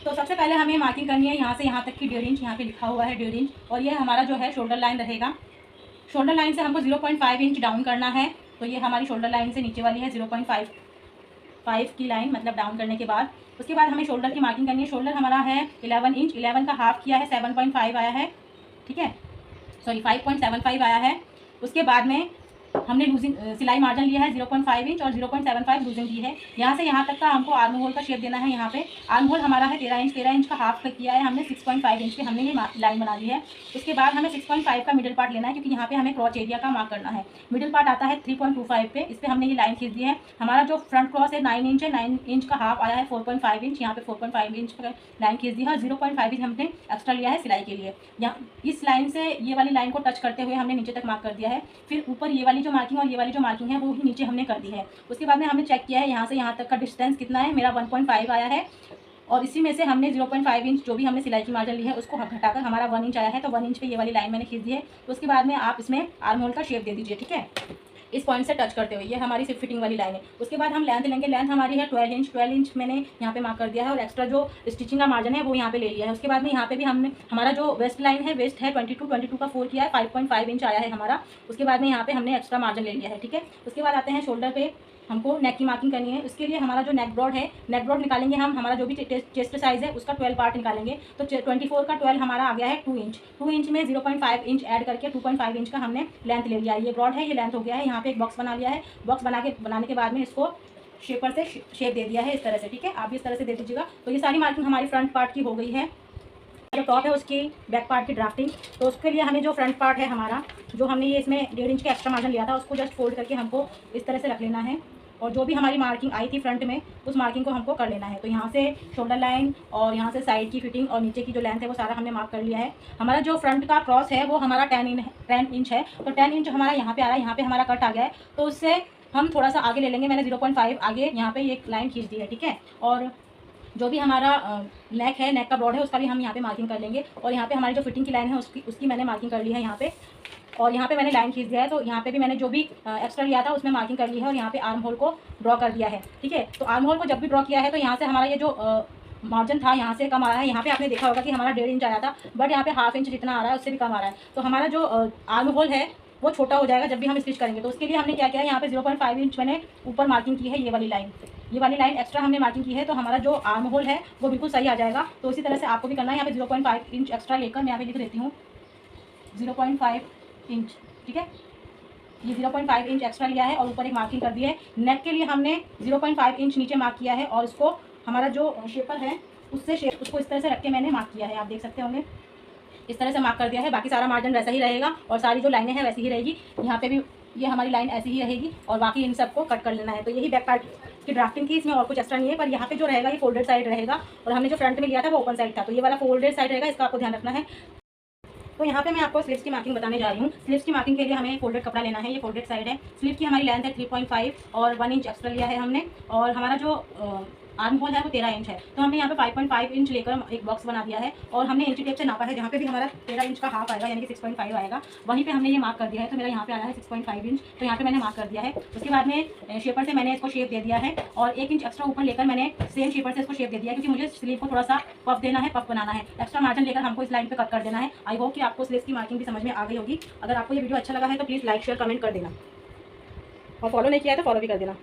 तो सबसे पहले हमें मार्किंग करनी है यहाँ से यहाँ तक की 1.5 इंच, यहाँ पे लिखा हुआ है 1.5 इंच, और ये हमारा जो है शोल्डर लाइन रहेगा। शोल्डर लाइन से हमको 0.5 इंच डाउन करना है। तो ये हमारी शोल्डर लाइन से नीचे वाली है 0.5 की लाइन, मतलब डाउन करने के बाद उसके बाद हमें शोल्डर की मार्किंग करनी है। शोल्डर हमारा है 11 इंच, 11 का हाफ किया है 7.5 आया है, ठीक है, सॉरी 5.75 आया है। उसके बाद में हमने लूजिंग सिलाई मार्जिन लिया है 0.5 इंच और 0.75 लूजिंग दी है। यहाँ से यहाँ तक का हमको आर्म होल का शेप देना है। यहाँ पे आर्म होल हमारा है 13 इंच, 13 इंच का हाफ का किया है हमने 6.5 इंच पे, हमने ये लाइन बना ली है। उसके बाद हमें 6.5 का मिडिल पार्ट लेना है, क्योंकि यहाँ पे हमें क्रॉच एरिया का मार्क करना है। मिडिल पार्ट आता है 3.25 पे, इस पर हमने ये लाइन खींच दी है। हमारा जो फ्रंट क्रॉस है 9 इंच है, 9 इंच का हाफ आया है 4.5 इंच, यहाँ पे 4.5 इंच पर लाइन खींच दी है, और 0.5 इंच हमने एक्स्ट्रा लिया है सिलाई के लिए। यहाँ इस लाइन से ये वाली लाइन को टच करते हुए हमने नीचे तक मार्क कर दिया है। फिर ऊपर ये वाली जो मार्किंग और ये वाली जो मार्किंग है वो ही नीचे हमने कर दी है। उसके बाद में हमने चेक किया है यहाँ से यहाँ तक का डिस्टेंस कितना है, मेरा 1.5 आया है, और इसी में से हमने 0.5 इंच जो भी हमने सिलाई की मार्जिन ली है उसको घटाकर हमारा 1 इंच आया है। तो 1 इंच पे ये वाली लाइन मैंने खींच दी है। तो उसके बाद में आप इसमें आर्म होल का शेप दे दीजिए, ठीक है, इस पॉइंट से टच करते हुए। ये हमारी सिर्फ फिटिंग वाली लाइन है। उसके बाद हम लेंथ लेंगे। लेंथ हमारी है 12 इंच, 12 इंच मैंने यहाँ पे मार्क कर दिया है, और एक्स्ट्रा जो स्टिचिंग का मार्जिन है वो यहाँ पे ले लिया है। उसके बाद में यहाँ पे भी हमने हमारा जो वेस्ट लाइन है, वेस्ट है 22 का 4 किया है, 5.5 इंच आया है हमारा। उसके बाद में यहाँ पे हमने एक्स्ट्रा मार्जिन ले लिया है, ठीक है। उसके बाद आते हैं शोल्डर पे, हमको नेक की मार्किंग करनी है। उसके लिए हमारा जो नेक ब्रॉड है, नेक ब्रॉड निकालेंगे हम, हमारा जो भी चेस्ट साइज़ है उसका 12 पार्ट निकालेंगे। तो 24 का 12 हमारा आ गया है 2 इंच। 2 इंच में 0.5 इंच ऐड करके 2.5 इंच का हमने लेंथ ले लिया है। ये ब्रॉड है, ये लेंथ हो गया है। यहाँ पे एक बॉक्स बना लिया है। बॉक्स बनाने के बाद में इसको शेपर से शेप दे दिया है इस तरह से, ठीक है। आप भी इस तरह से दे दीजिएगा। तो ये सारी मार्किंग हमारी फ्रंट पार्ट की हो गई है। जो टॉप है उसकी बैक पार्ट की ड्राफ्टिंग। तो उसके लिए हमें जो फ्रंट पार्ट है हमारा, जो हमने ये इसमें 1.5 इंच का एक्स्ट्रा मार्जिन लिया था, उसको जस्ट फोल्ड करके हमको इस तरह से रख लेना है, और जो भी हमारी मार्किंग आई थी फ्रंट में उस मार्किंग को हमको कर लेना है। तो यहाँ से शोल्डर लाइन और यहाँ से साइड की फिटिंग और नीचे की जो लेंथ है वो सारा हमने मार्क कर लिया है। हमारा जो फ्रंट का क्रॉस है वो हमारा 10 इंच है। तो 10 इंच हमारा यहाँ पे आ रहा है, यहाँ पे हमारा कट आ गया है। तो उससे हम थोड़ा सा आगे ले लेंगे। मैंने 0.5 आगे यहाँ पे एक लाइन खींच दी है, ठीक है। और जो भी हमारा नेक है, नेक का ब्रॉड है, उसका भी हम यहाँ पे मार्किंग कर लेंगे। और यहाँ पे हमारी जो फिटिंग की लाइन है उसकी मैंने मार्किंग कर ली है यहाँ पे, और यहाँ पे मैंने लाइन खींच दिया है। तो यहाँ पे भी मैंने जो भी एक्स्ट्रा लिया था उसमें मार्किंग कर ली है, और यहाँ पे आर्म होल को ड्रॉ कर दिया है, ठीक है। तो आर्म होल को जब भी ड्रॉ किया है तो यहाँ से हमारा ये जो मार्जिन था यहाँ से कम आ रहा है। यहाँ पे आपने देखा होगा कि हमारा 1.5 इंच आया था, बट यहाँ पे हाफ इंच जितना आ रहा है उससे भी कम आ रहा है। तो हमारा जो आर्म होल है वो छोटा हो जाएगा जब भी हम स्टिच करेंगे। तो उसके लिए हमने क्या किया है, यहाँ पे 0.5 इंच मैंने ऊपर मार्किंग की है, ये वाली लाइन एक्स्ट्रा हमने मार्किंग की है। तो हमारा जो आर्म होल है वो बिल्कुल सही आ जाएगा। तो इसी तरह से आपको भी करना है। यहाँ पे 0.5 इंच एक्स्ट्रा लेकर मैं यहाँ पे लिख देती हूँ 0.5 इंच, ठीक है। ये 0.5 इंच एक्स्ट्रा लिया है और ऊपर एक मार्किंग कर दी है। नेक के लिए हमने 0.5 इंच नीचे मार्क किया है, और इसको हमारा जो शेपर है उसको इस तरह से रख के मैंने मार्क किया है। आप देख सकते होंगे इस तरह से मार्क कर दिया है। बाकी सारा मार्जिन वैसा ही रहेगा और सारी जो लाइनें हैं वैसी ही रहेगी। यहाँ पे भी ये हमारी लाइन ऐसी ही रहेगी, और बाकी इन सबको कट कर लेना है। तो यही बैक पार्ट की ड्राफ्टिंग की, इसमें और कुछ एक्स्ट्रा नहीं है। पर यहाँ पे जो रहेगा ये फोल्डेड साइड रहेगा, और हमने जो फ्रंट में लिया था वो ओपन साइड था। तो ये वाला फोल्डेड साइड रहेगा, इसका आपको ध्यान रखना है। तो यहाँ पे मैं आपको स्लीव्स की मार्किंग बताने जा रही हूँ। स्लीव्स की मार्किंग के लिए हमें फोल्डेड कपड़ा लेना है। ये फोल्डेड साइड है। स्लीव की हमारी लेंथ है 3.5 और 1 इंच एक्स्ट्रा लिया है हमने, और हमारा जो आर्म होल है वो 13 इंच है। तो हमने यहाँ पे 5.5 इंच लेकर एक बॉक्स बना दिया है, और हमने इंची टेप से नापा है। जहाँ पे भी हमारा 13 इंच का हाफ आएगा, यानी कि 6.5 आएगा, वहीं पे हमने ये मार्क कर दिया है। तो मेरा यहाँ पे आया है 6.5 इंच, तो यहाँ पे मैंने मार्क कर दिया है। उसके बाद में शेपर से मैंने इसको शेप दे दिया है, और 1 इंच एक्स्ट्रा ऊपर लेकर मैंने सेम शेपर से इसको शेप दे दिया है, क्योंकि मुझे स्लीव को थोड़ा सा पफ देना है, पफ बनाना है। एक्स्ट्रा मार्जिन लेकर हमको इस लाइन पे कट कर देना है। आई होप कि आपको स्लीव की मार्किंग भी समझ में आ गई होगी। अगर आपको ये वीडियो अच्छा लगा है तो प्लीज़ लाइक शेयर कमेंट कर देना, और फॉलो नहीं किया है तो फॉलो भी कर देना।